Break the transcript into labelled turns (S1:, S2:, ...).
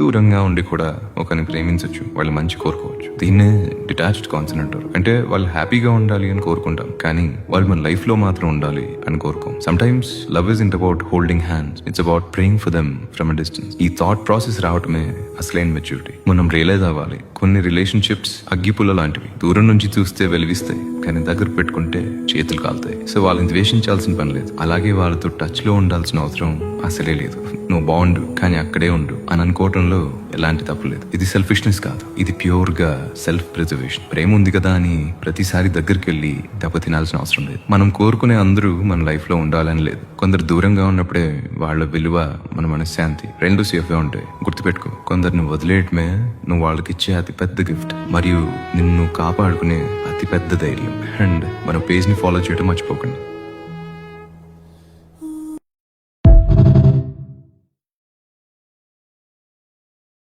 S1: దూరంగా ఉండి కూడా ఒకరిని ప్రేమించవచ్చు, వాళ్ళు మంచి కోరుకోవచ్చు. దీన్నే డిటాచ్డ్ కాన్సెప్ట్ అంటారు. అంటే వాళ్ళు హ్యాపీగా ఉండాలి అని కోరుకుంటాం, కానీ వాళ్ళు మన లైఫ్ లో మాత్రం ఉండాలి అని కోరుకోం. సమ్ టైమ్స్ లవ్ ఇస్ ఇంట్ about holding hands, it's about praying for them from a distance. ఈ థాట్ ప్రాసెస్ రావటమే అసలైన మెచ్యూరిటీ. మనం రియలైజ్ అవ్వాలి, కొన్ని రిలేషన్షిప్స్ అగ్గిపుల్ల లాంటివి. దూరం నుంచి చూస్తే వెలిగిస్తాయి, కానీ దగ్గర పెట్టుకుంటే చేతులు కాలుతాయి. సో వాళ్ళని ద్వేషించాల్సిన పని లేదు, అలాగే వాళ్ళతో టచ్ లో ఉండాల్సిన అవసరం అసలే లేదు. నువ్వు బాగుండు కానీ అక్కడే ఉండు అని అనుకోవటంలో ఎలాంటి తప్పు లేదు. ఇది సెల్ఫిష్నెస్ కాదు, ఇది ప్యూర్ గా సెల్ఫ్ ప్రిజర్వేషన్. ప్రేమ ఉంది కదా అని ప్రతిసారి దగ్గరికి వెళ్ళి దెబ్బతినాల్సిన అవసరం లేదు. మనం కోరుకునే అందరూ మన లైఫ్ లో ఉండాలని లేదు. కొందరు దూరంగా ఉన్నప్పుడే వాళ్ళ విలువ, మన మనశ్శాంతి రెండు సేఫ్ గా ఉంటాయి. గుర్తుపెట్టుకో, కొందరిని వదిలేయటమే నువ్వు వాళ్ళకి ఇచ్చే అతి పెద్ద గిఫ్ట్, మరియు నిన్ను కాపాడుకునే అతి పెద్ద ధైర్యం. అండ్ మన పేజ్ ని ఫాలో చేయడం మర్చిపోకండి.